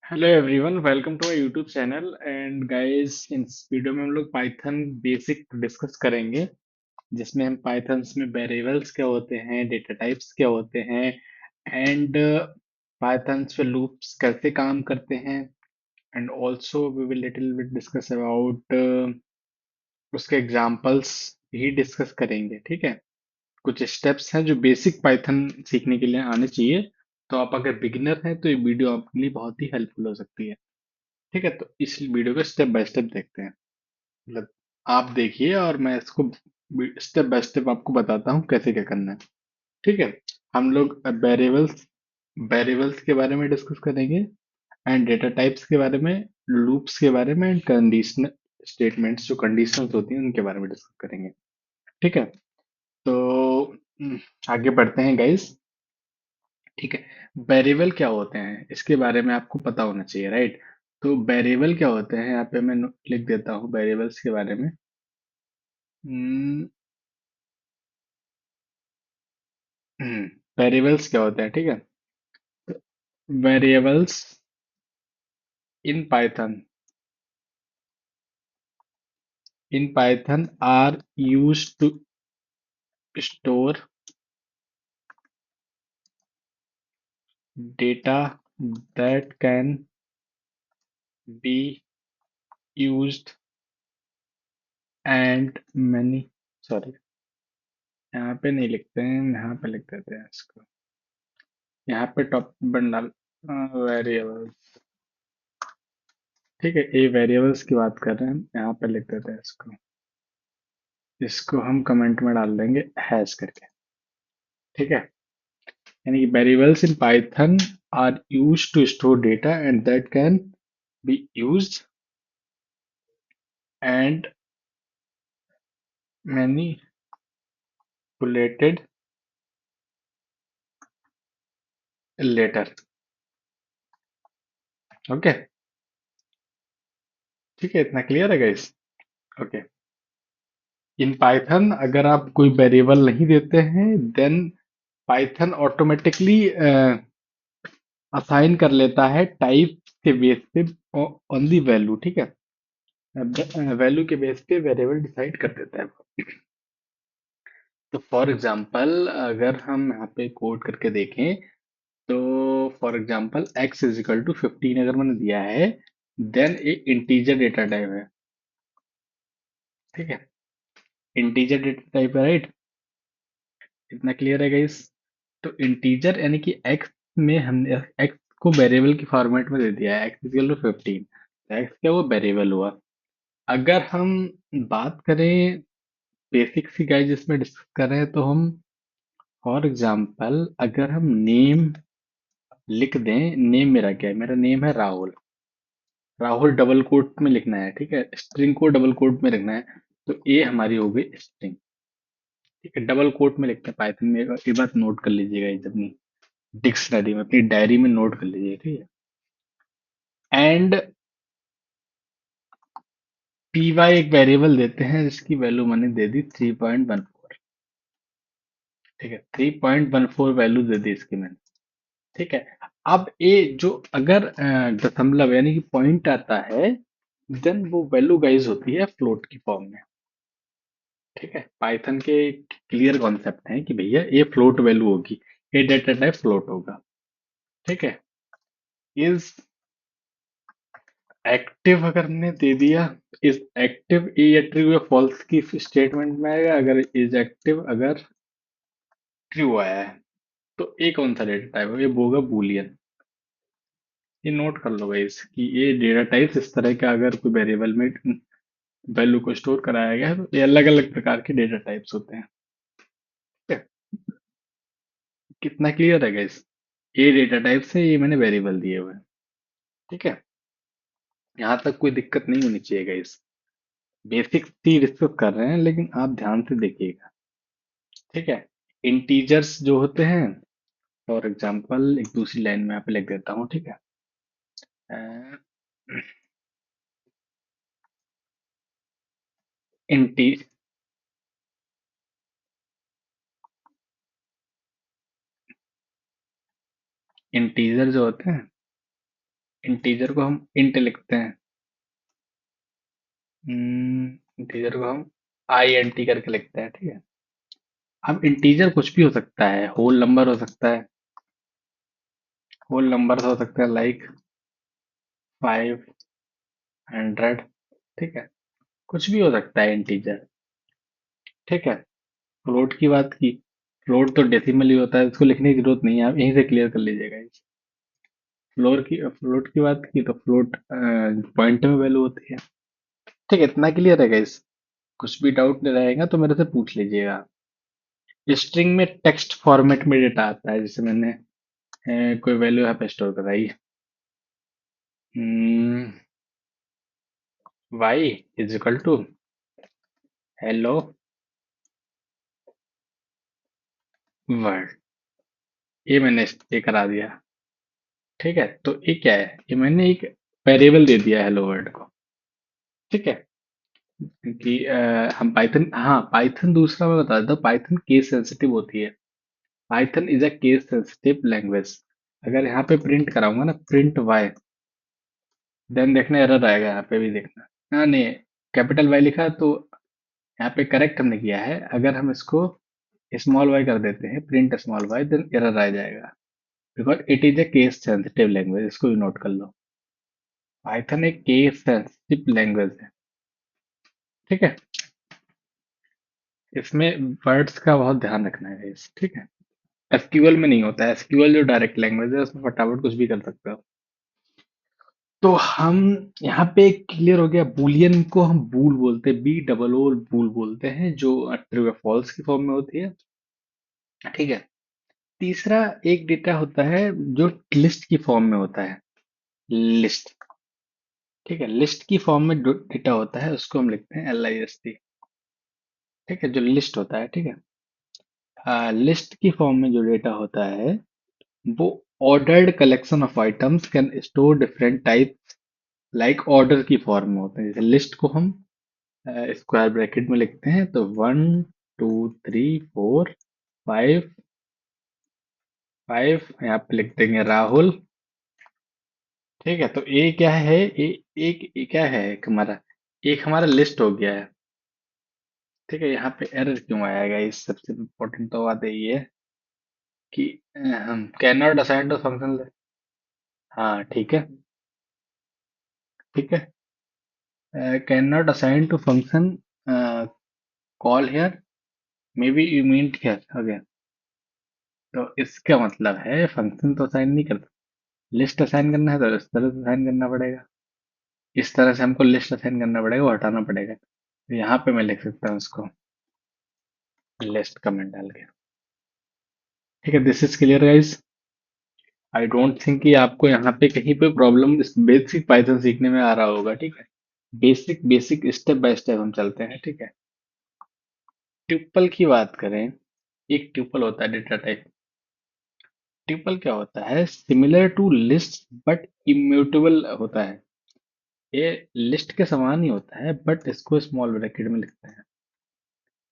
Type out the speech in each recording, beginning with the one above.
Hello everyone, welcome to my YouTube channel. And guys, इस video में हम लोग पाइथन बेसिक डिस्कस करेंगे, जिसमें हम पाइथन्स में वेरिएबल्स क्या होते हैं, डेटा टाइप्स क्या होते हैं, एंड पाइथन्स पे लूप्स कैसे काम करते हैं। And also we will little bit discuss about उसके एग्जांपल्स भी डिस्कस करेंगे। ठीक है, कुछ स्टेप्स हैं जो बेसिक पाइथन सीखने के लिए आने चाहिए। तो आप अगर बिगिनर हैं तो ये वीडियो आपके लिए बहुत ही हेल्पफुल हो सकती है। ठीक है, तो इस वीडियो को स्टेप बाय स्टेप देखते हैं। मतलब आप देखिए और मैं इसको स्टेप बाय स्टेप आपको बताता हूँ कैसे क्या करना है। ठीक है, हम लोग वेरिएबल्स वेरिएबल्स के बारे में डिस्कस करेंगे, एंड डेटा टाइप्स के बारे में, लूप्स के बारे में, एंड कंडीशनल स्टेटमेंट्स जो कंडीशंस होती हैं उनके बारे में डिस्कस करेंगे। ठीक है, तो आगे बढ़ते हैं गाइस। ठीक है, वेरिएबल क्या होते हैं इसके बारे में आपको पता होना चाहिए, राइट। तो वेरिएबल क्या होते हैं, यहाँ पे मैं लिख देता हूँ वेरिएबल्स के बारे में। वेरिएबल्स क्या होते हैं, ठीक है। Variables in Python are used to store data that can be used and many, sorry, यहाँ पे नहीं लिखते हैं, यहाँ पे लिख देते हैं इसको। यहाँ पे टॉप बंडल वेरिएबल्स। ठीक है, ये वेरिएबल्स की बात कर रहे हैं हम, यहाँ पे लिख देते हैं इसको। इसको हम कमेंट में डाल देंगे हैश करके। ठीक है, यानी कि variables in Python are used to store data and that can be used and manipulated later. Okay, ठीक है, इतना क्लियर है गाइस। ओके, इन पाइथन अगर आप कोई वेरिएबल नहीं देते हैं, देन पाइथन ऑटोमेटिकली असाइन कर लेता है टाइप के बेस पे ऑन दी वैल्यू। ठीक है, वैल्यू के बेस पे वेरिएबल डिसाइड कर देता है। तो फॉर एग्जांपल अगर हम यहाँ पे कोड करके देखें, तो for example x is equal to 15 अगर मैंने दिया है, देन एक इंटीजर डेटा टाइप है। ठीक है, इंटीजर डेटा टाइप है, राइट। इतना क्लियर है गाइस। तो इंटीजर यानी कि x में हमने x को वेरिएबल की फॉर्मेट में दे दिया है, x is equal to 15। x क्या, वो वेरिएबल हुआ। अगर हम बात करें बेसिक सी गाइस जिसमें डिस्कस कर रहे हैं, तो हम फॉर एग्जांपल अगर हम नेम लिख दें, नेम मेरा क्या है, मेरा नेम है राहुल। राहुल डबल कोट में लिखना है, ठीक है, स्ट्रिंग को डबल कोट में लिखना है। तो ये हमारी हो गई स्ट्रिंग। ठीक है, डबल कोट में लिखते हैं पाइथन में, ये बात नोट कर लीजिएगा, इस अपनी डिक्शनरी में, अपनी डायरी में नोट कर लीजिए। ठीक है, एंड पी वाई एक वेरिएबल देते हैं जिसकी वैल्यू मैंने दे दी 3.14। ठीक है, 3.14 वैल्यू दे दी इसकी मैंने। ठीक है, अब ये जो अगर दशमलव यानी कि पॉइंट आता है, देन वो वैल्यू गाइज होती है फ्लोट की फॉर्म में। ठीक है, पाइथन के क्लियर कॉन्सेप्ट है कि भैया ये फ्लोट वैल्यू होगी, ये डेटा टाइप फ्लोट होगा। ठीक है, इज एक्टिव अगर हमने दे दिया, इज एक्टिव ये ट्रू या फॉल्स की स्टेटमेंट में आएगा। अगर इज एक्टिव अगर ट्रू आया है, तो ये कौन सा डेटा टाइप है, ये होगा बूलियन। ये नोट कर लो गाइस कि ये डेटा टाइप्स इस तरह का अगर कोई वेरिएबल में वैल्यू को स्टोर कराया गया है, तो ये अलग अलग प्रकार के डेटा टाइप्स होते हैं। ठीक है, कितना क्लियर है गाइस। ये डेटा टाइप्स है, ये मैंने वेरिएबल दिए हुए हैं। ठीक है, यहाँ तक कोई दिक्कत नहीं होनी चाहिए गाइस। बेसिक सी डिस्कस कर रहे हैं, लेकिन आप ध्यान से देखिएगा। ठीक है, इंटीजर्स जो होते हैं, फॉर एग्जांपल एक दूसरी लाइन में यहाँ पे लिख देता हूँ। ठीक है, इंटी इंटीजर जो होते हैं, इंटीजर को हम इंट लिखते हैं। इंटीजर को हम आई एन टी करके लिखते हैं, ठीक है। अब इंटीजर कुछ भी हो सकता है, होल नंबर हो सकता है। होल नंबर हो सकता है लाइक 500, ठीक है। कुछ भी हो सकता है इंटीजर, ठीक है। फ्लोट की बात की, फ्लोट तो डेसिमल ही होता है, इसको लिखने की जरूरत नहीं है, आप यहीं से क्लियर कर लीजिएगा। फ्लोट की बात की तो फ्लोट पॉइंट में वैल्यू होती है, ठीक है। इतना क्लियर है गाइस। कुछ भी डाउट नहीं रहेगा तो मेरे से पूछ लीजिएगा। स्ट्रिंग में टेक्स्ट फॉर्मेट में डेटा आता है, जैसे मैंने कोई वैल्यू यहाँ पे स्टोर कराई। Y is equal to hello world, ये मैंने ये करा दिया, ठीक है। तो ये क्या है, ये मैंने एक वेरिएबल दे दिया हेलो वर्ल्ड को, ठीक है। क्योंकि हम पाइथन, हाँ पाइथन दूसरा मैं बता देता हूँ, पाइथन केस सेंसिटिव होती है। Python is a case sensitive language. अगर यहाँ पे प्रिंट कराऊंगा ना, प्रिंट वाई, देन देखना एरर आएगा, यहाँ पे भी देखना। हाँ नहीं, कैपिटल वाई लिखा है तो यहाँ पे करेक्ट हमने किया है। अगर हम इसको स्मॉल वाई कर देते हैं, print small Y, then error आ जाएगा, because it is a case sensitive language. इसको भी नोट कर लो, पाइथन एक केस सेंसिटिव लैंग्वेज है, ठीक है। इसमें वर्ड्स का बहुत ध्यान रखना है guys, ठीक है। एसक्यूएल में नहीं होता है। एसक्यूएल जो डायरेक्ट लैंग्वेज है, उसमें फटाफट कुछ भी कर सकते हो। तो हम यहाँ पे क्लियर हो गया, बुलियन को हम बूल बोलते हैं, बी डबल ओ बूल बोलते हैं, जो ट्रू या फॉल्स की फॉर्म में होती है, ठीक है। तीसरा एक डेटा होता है जो लिस्ट की फॉर्म में होता है, लिस्ट, ठीक है। लिस्ट की फॉर्म में जो डेटा होता है उसको हम लिखते हैं एल आई एस टी, ठीक है, जो लिस्ट होता है, ठीक है। लिस्ट की फॉर्म में जो डेटा होता है वो ordered collection of items can store different type, like order की फॉर्म में होते हैं। जैसे लिस्ट को हम स्क्वायर ब्रैकेट में लिखते हैं तो 1 2 3 4 5, 5 यहाँ पे लिख देंगे राहुल, ठीक है। तो ये क्या है, ये क्या है, एक हमारा लिस्ट हो गया है, ठीक है। यहाँ पे एरर क्यों आएगा, इस सबसे इम्पोर्टेंट तो बात यही है कि हम can not assign to function. हाँ ठीक है, ठीक है। Can not assign to function call here, maybe you mean here again. तो इसका मतलब है फंक्शन तो असाइन नहीं करता, लिस्ट असाइन करना है तो इस तरह से असाइन करना पड़ेगा, इस तरह से हमको लिस्ट असाइन करना पड़ेगा, वो हटाना पड़ेगा। तो यहाँ पे मैं लिख सकता हूँ इसको लिस्ट कमेंट डाल के, ठीक है। This is clear guys. I don't think कि आपको यहाँ पे कहीं पे प्रॉब्लम इस बेसिक पाइथन सीखने में आ रहा होगा, ठीक है। Basic basic step by step हम चलते हैं, ठीक है। ट्यूपल की बात करें, एक ट्यूपल होता है डेटा टाइप। ट्यूपल क्या होता है, similar to list but immutable होता है। ये लिस्ट के समान ही होता है बट इसको स्मॉल ब्रैकेट में लिखते हैं।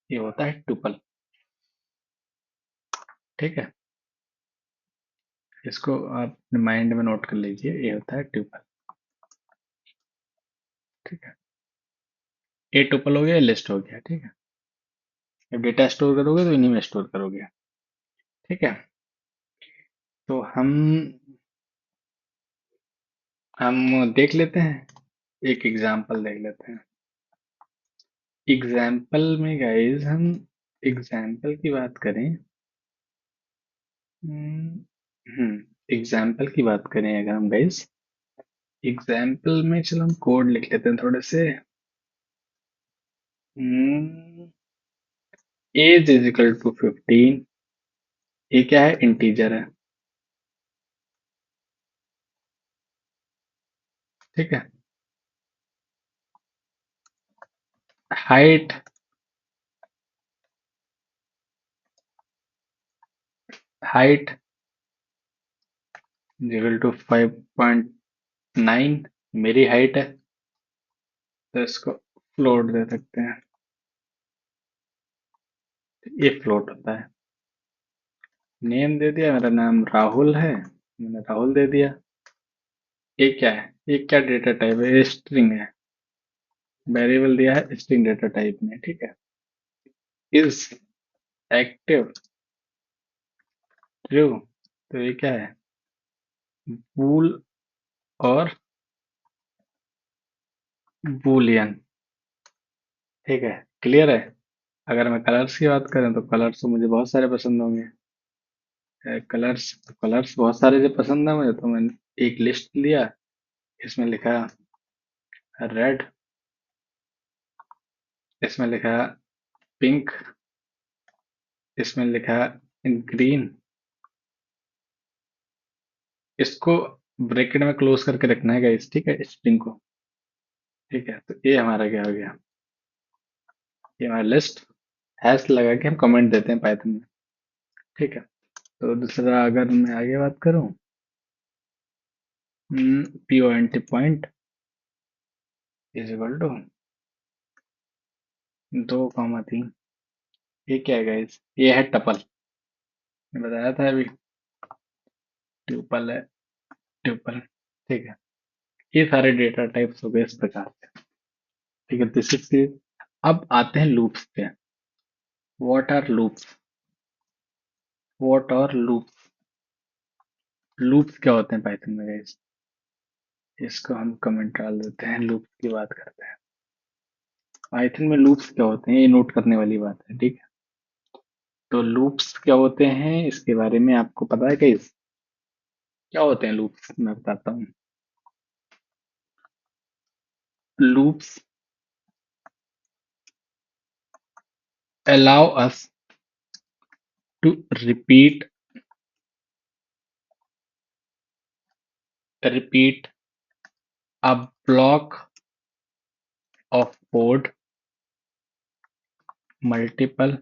ये होता है ट्यूपल, ठीक है। इसको आप अपने माइंड में नोट कर लीजिए, ये होता है ट्यूपल, ठीक है। ए ट्यूपल हो गया, लिस्ट हो गया, ठीक है। जब डेटा स्टोर करोगे तो इन्हीं में स्टोर करोगे, ठीक है। तो हम देख लेते हैं, एक एग्जांपल देख लेते हैं। एग्जाम्पल में गाइस हम एग्जाम्पल की बात करें, एग्जाम्पल की बात करें अगर हम गाइस, एग्जाम्पल में चलो हम कोड लिख लेते हैं थोड़े से। एज इज इक्वल टू 15, ये क्या है, इंटीजर है, ठीक है। Height, height is equal to 5.9, मेरी हाइट है तो इसको फ्लोट दे सकते हैं, ये फ्लोट होता है। नेम दे दिया, मेरा नाम राहुल है, मैंने राहुल दे दिया, ये क्या है? ये क्या डेटा टाइप है? ये स्ट्रिंग है। वेरिएबल दिया है स्ट्रिंग डेटा टाइप में, ठीक है। इज एक्टिव ट्रू, तो ये क्या है? बूल और बूलियन, ठीक है। क्लियर है। अगर मैं कलर्स की बात करें तो कलर्स तो मुझे बहुत सारे पसंद होंगे। कलर्स, कलर्स बहुत सारे जो पसंद है मुझे, तो मैंने एक लिस्ट लिया। इसमें लिखा रेड, इसमें लिखा पिंक, इसमें लिखा ग्रीन। इसको ब्रैकेट में क्लोज करके रखना है गाइस, ठीक है, स्ट्रिंग को। ठीक है, तो ये हमारा क्या हो गया? ये हमारा लिस्ट। हैश लगा के हम कमेंट देते हैं पाइथन में, ठीक है। तो दूसरा अगर मैं आगे बात करूं, point point is equal to 2,3। ये क्या है गाइस? ये है टपल। मैं बताया था अभी, ट्यूपल है, ट्यूपल, ठीक है। ये सारे डेटा टाइप्स हो गए इस प्रकार से, ठीक है। दिस इज, अब आते हैं लूप्स पे। What are loops? What are loops? Loops क्या होते हैं पाइथन में गाइस? इसको हम कमेंट डाल देते हैं, लूप्स की बात करते हैं। पाइथन में लूप्स क्या होते हैं, ये नोट करने वाली बात है, ठीक है। तो लूप्स क्या होते हैं इसके बारे में आपको पता है गाइस? क्या होते हैं लूप्स, मैं बताता हूँ। Loops allow us to repeat a block of code multiple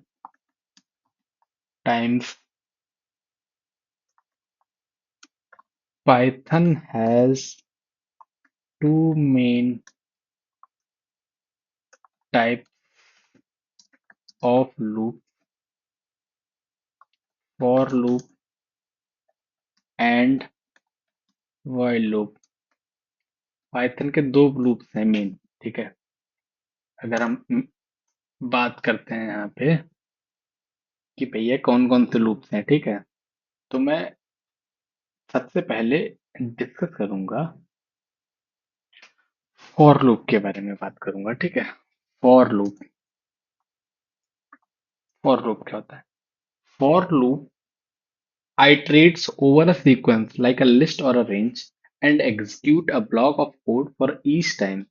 times. Python has two main types of loop: for loop and while loop. Python के दो लूप्स हैं मेन, ठीक है। अगर हम बात करते हैं यहाँ पे कि भैया कौन कौन से लूप्स हैं, ठीक है, तो मैं सबसे पहले डिस्कस करूंगा, फॉर लूप के बारे में बात करूंगा, ठीक है। फॉर लूप, फॉर लूप क्या होता है? For loop iterates over a sequence like a list or a range and execute a block of code for each time.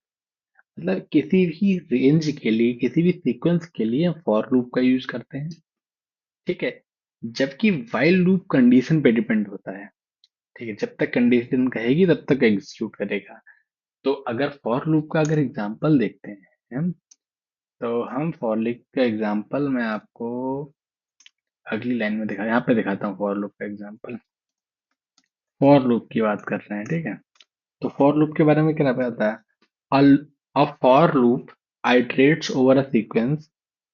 मतलब किसी भी रेंज के लिए, किसी भी सीक्वेंस के लिए हम फॉर लूप का यूज करते हैं, ठीक है। जबकि वाइल लूप कंडीशन पे डिपेंड होता है, ठीक है। जब तक कंडीशन कहेगी तब तक एग्जीक्यूट करेगा। तो अगर फॉर लूप का अगर एग्जांपल देखते हैं हम, तो हम फॉर लूप का एग्जांपल मैं आपको अगली लाइन में दिखा, यहाँ पे दिखाता हूँ फॉर लूप का एग्जांपल। फॉर लूप की बात कर रहे हैं, ठीक है। तो फॉर लूप के बारे में क्या पता है? A for loop iterates over a sequence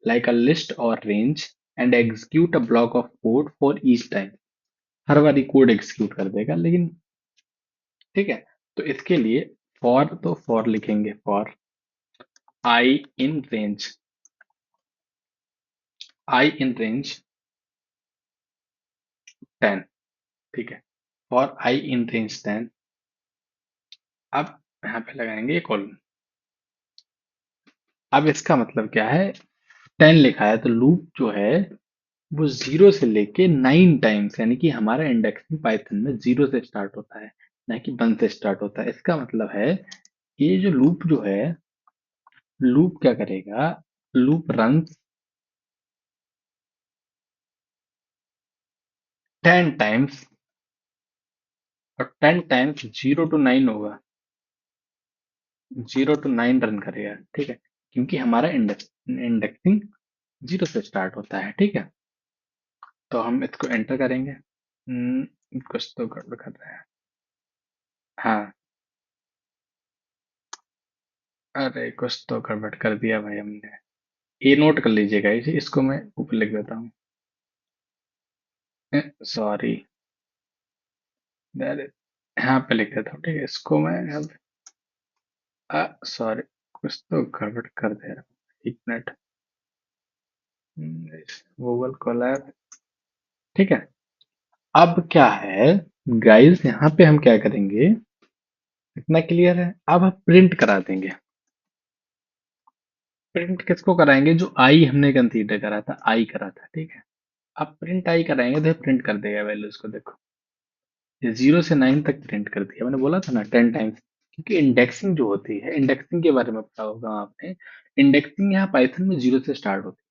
like a list or range and execute a block of code for each time. हर बारी कोड एग्जीक्यूट कर देगा, लेकिन ठीक है। तो इसके लिए फॉर, तो फॉर लिखेंगे, for I in range, I in range 10, ठीक है। For I in range 10। अब यहाँ पे लगाएंगे कॉलन। अब इसका मतलब क्या है? 10 लिखा है तो लूप जो है वो 0 से लेके 9 टाइम्स, यानी कि हमारा इंडेक्सिंग पाइथन में 0 से स्टार्ट होता है, ना कि 1 से स्टार्ट होता है। इसका मतलब है ये जो लूप जो है, लूप क्या करेगा? लूप रन 10 टाइम्स, और 10 टाइम्स 0 to 9 होगा, 0 to 9 रन करेगा, ठीक है। क्योंकि हमारा इंडेक्सिंग 0 से स्टार्ट होता है, ठीक है। तो हम इसको एंटर करेंगे। कुछ तो गड़बड़ कर रहा है। हाँ, अरे कुछ तो गड़बड़ कर दिया भाई हमने। ये नोट कर लीजिएगा, इसे, इसको मैं ऊपर लिख देता हूँ। सॉरी, यहाँ पे लिख देता हूँ, ठीक है। इसको मैं अब सॉरी, कुछ तो गड़बड़ कर दे रहा हूँ, एक मिनट। गूगल कोलैब, ठीक है। अब क्या है गाइस, यहाँ पे हम क्या करेंगे, इतना क्लियर है। अब हम प्रिंट करा देंगे। प्रिंट किसको कराएंगे, जो आई हमने कंसीडर करा था, आई करा था, ठीक है। अब प्रिंट आई कराएंगे तो प्रिंट कर देगा वैल्यूज को, देखो। ये 0 से 9 तक प्रिंट कर दिया, मैंने बोला था ना 10 टाइम्स। क्योंकि इंडेक्सिंग जो होती है, इंडेक्सिंग के बारे में पता होगा आपने। इंडेक्सिंग यहाँ पाइथन में 0 से स्टार्ट होती है,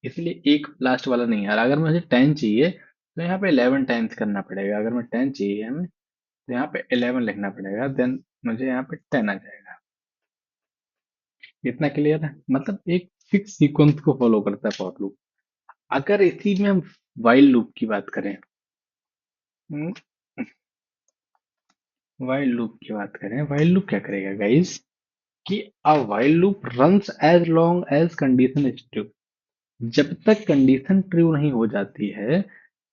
इसलिए एक लास्ट वाला नहीं आ रहा। अगर मुझे 10 चाहिए तो यहाँ पे 11 टाइम्स करना पड़ेगा। अगर मैं 10 चाहिए हमें, तो यहाँ पे 11 लिखना पड़ेगा, देन मुझे यहाँ पे 10 आ जाएगा। इतना क्लियर है, मतलब एक फिक्स सीक्वेंस को फॉलो करता है फॉर लूप। अगर इसी में हम वाइल लूप की बात करें, वाइल लूप की बात करें, वाइल लूप क्या करेगा गाइस, कि अ while loop runs as long as condition is true। जब तक कंडीशन ट्रू नहीं हो जाती है,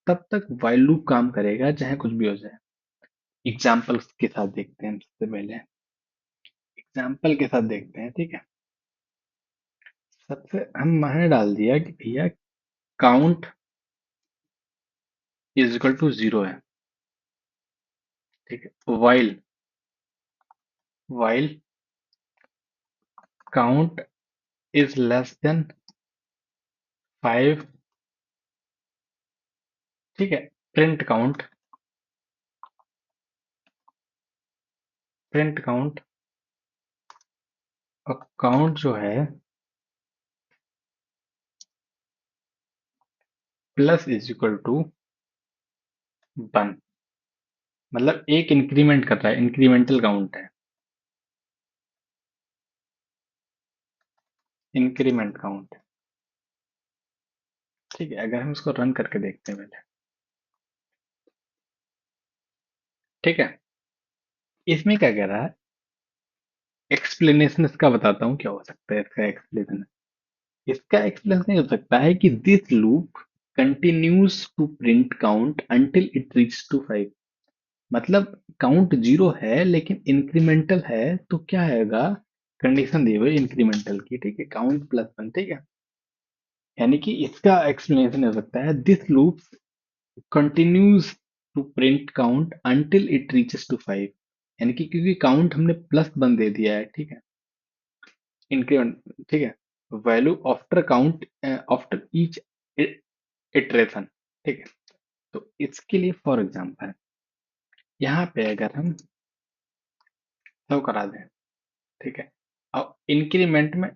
तब तक while loop काम करेगा, चाहे कुछ भी हो जाए। एग्जाम्पल के साथ देखते हैं, सबसे पहले एग्जाम्पल के साथ देखते हैं, ठीक है। सबसे हम मैंने डाल दिया कि भैया काउंट इज इक्वल टू 0 है, ठीक है। While count is less than 5, ठीक है। प्रिंट काउंट, प्रिंट काउंट, और काउंट जो है प्लस इज इक्वल टू 1। मतलब एक इंक्रीमेंट कर रहा है, इंक्रीमेंटल काउंट है, इंक्रीमेंट काउंट, ठीक है। अगर हम इसको रन करके देखते हैं पहले, ठीक है। इसमें क्या कह रहा है, एक्सप्लेनेशन इसका बताता हूँ क्या हो सकता है इसका एक्सप्लेनेशन। इसका एक्सप्लेनेशन हो सकता है कि this loop continues to print count until it reach to 5। मतलब काउंट 0 है लेकिन इंक्रीमेंटल है, तो क्या आएगा, कंडीशन दी हुई इंक्रीमेंटल की, ठीक है, काउंट +1, ठीक है। यानी कि इसका एक्सप्लेनेशन हो सकता है, this loop continues to print count until it reaches to 5। यानी कि क्योंकि काउंट हमने +1 दे दिया है, ठीक है, इंक्रीमेंट, ठीक है। Value after count, after each iteration, ठीक है। तो इसके लिए फॉर एग्जांपल यहाँ पे अगर हम सब करा दें, ठीक है। अब इंक्रीमेंट में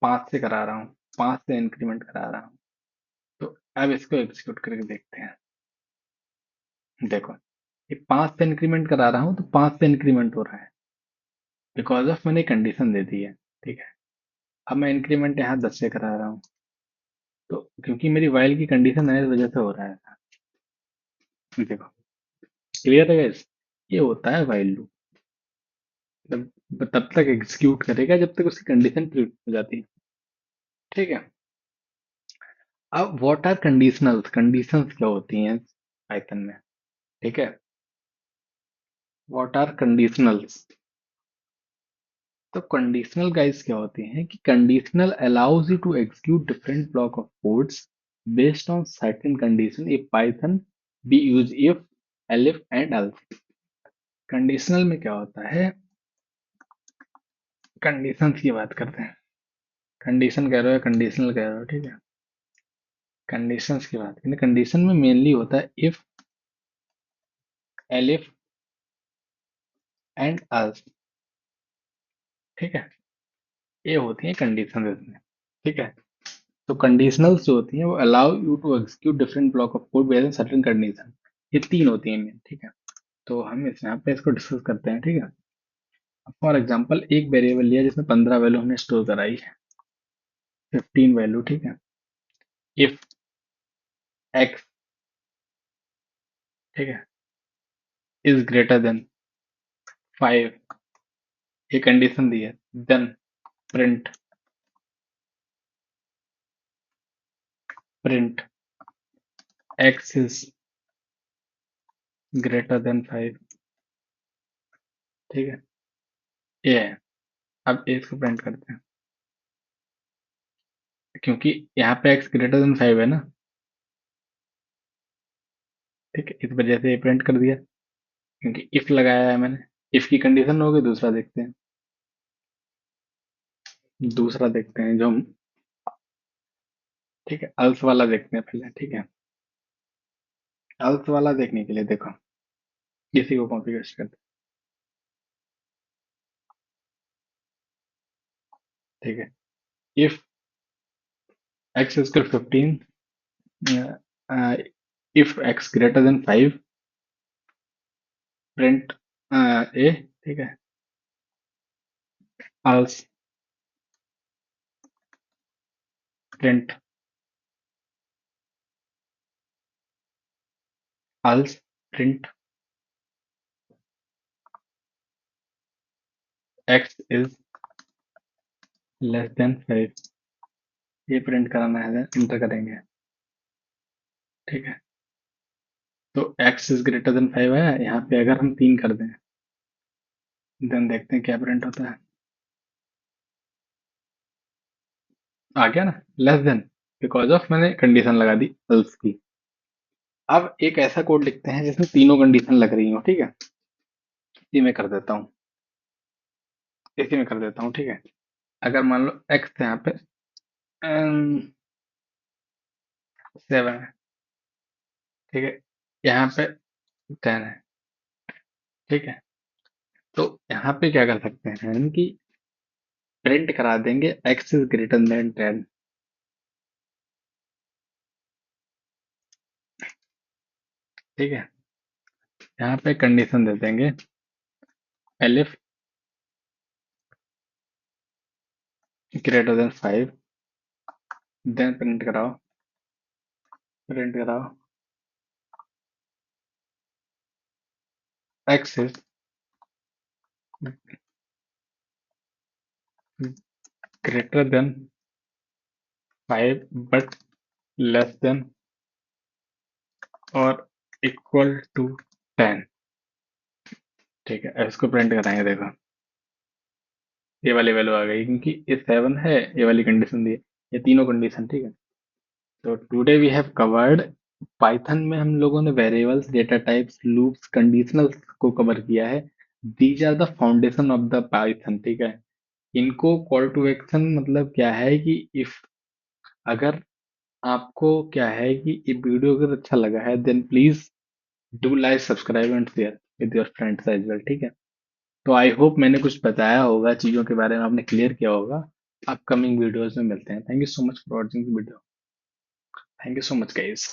5 से करा रहा हूँ, 5 से इंक्रीमेंट करा रहा हूँ। तो अब इसको एग्जीक्यूट करके देखते हैं। देखो, ये 5 से इंक्रीमेंट करा रहा हूँ तो 5 से इंक्रीमेंट हो रहा है, बिकॉज ऑफ मैंने कंडीशन दे दी है, ठीक है। अब मैं इंक्रीमेंट यहाँ 10 से करा रहा हूँ, तो क्योंकि मेरी वाइल की कंडीशन है, इस वजह से हो रहा है ऐसा। देखो, क्लियर है गाइस, ये होता है वाइल लूप। तब तक एग्जीक्यूट करेगा जब तक उसकी कंडीशन ट्रू हो जाती है, ठीक है। अब व्हाट आर कंडीशनल्स, कंडीशंस क्या होती हैं पाइथन में, ठीक है। व्हाट आर कंडीशनल्स, तो कंडीशनल गाइस क्या होते हैं कि conditional allows you to execute different block of codes based on certain condition if Python be use if, elif and else. Conditional में क्या होता है, कंडीशंस की बात करते हैं। कंडीशन कह रहे हो या कंडीशनल कह रहे हो, ठीक है। कंडीशंस की बात करें, कंडीशन में मेनली होता है इफ, एलिफ एंड एल्स, ठीक है। ये होती है कंडीशन इसमें, ठीक है। तो कंडीशनल्स जो होती हैं वो allow you to execute different block of code based on certain condition. ये 3 होती हैं मेन, ठीक है। तो हम इस यहाँ पे इसको डिस्कस करते हैं, ठीक है। फॉर एग्जांपल एक वेरिएबल लिया जिसमें 15 वैल्यू हमने स्टोर कराई है, 15 वैल्यू, ठीक है। इफ एक्स, ठीक है, इज ग्रेटर देन 5, ये कंडीशन दी है, then print, print x is greater than 5, ठीक है, ये है। अब इसको प्रिंट करते हैं, क्योंकि यहाँ पे एक्स ग्रेटर देन 5 है ना। ठीक है, इस वजह से ये प्रिंट कर दिया, क्योंकि इफ लगाया है मैंने। इफ की कंडीशन होगी, दूसरा देखते हैं। दूसरा देखते हैं जो हम, ठीक है, अल्स वाला देखते हैं पहले। ठीक है, अल्स वाला देखने के लिए देखो, इसी को कॉपी पेस्ट करते हैं। ठीक है, if X is 15, if X greater than 5, print A. ठीक है, else print, else print x is less than 5। ये प्रिंट कराना है, इंटर करेंगे। ठीक है, तो एक्स इज ग्रेटर देन 5 है, यहाँ पे अगर हम 3 कर दें, देन देखते हैं क्या प्रिंट होता है। आ गया ना, लेस देन, बिकॉज ऑफ मैंने कंडीशन लगा दी एल्स की। अब एक ऐसा कोड लिखते हैं जिसमें तीनों कंडीशन लग रही हो। ठीक है, इसी में कर देता हूँ, इसी में कर देता हूँ। ठीक है, अगर मान लो एक्स यहाँ पे 7 है। ठीक है, यहाँ पे 10 है। ठीक है, तो यहाँ पे क्या कर सकते हैं हम कि प्रिंट करा देंगे एक्स इज ग्रेटर देन 10। ठीक है, यहाँ पे कंडीशन दे देंगे elif greater than 5, then print कराओ, प्रिंट कराओ x is greater than 5 but less than और इक्वल टू 10। ठीक है, इसको प्रिंट कराएंगे। देखो, ये वाली वैल्यू आ गई, क्योंकि ये 7 है, ये वाली कंडीशन दी है, ये तीनों कंडीशन। ठीक है, तो today we have covered, Python में हम लोगों ने variables, data types, loops, conditionals को कवर किया है। These are the foundation of the Python. ठीक है, इनको कॉल टू एक्शन मतलब क्या है कि इफ, अगर आपको क्या है कि ये वीडियो अगर अच्छा लगा है, then please do like, subscribe and share with your friends as well. ठीक है, तो आई होप मैंने कुछ बताया होगा, चीज़ों के बारे में आपने क्लियर किया होगा। अपकमिंग वीडियोस में मिलते हैं। Thank you so much for watching the video. Thank you so much guys.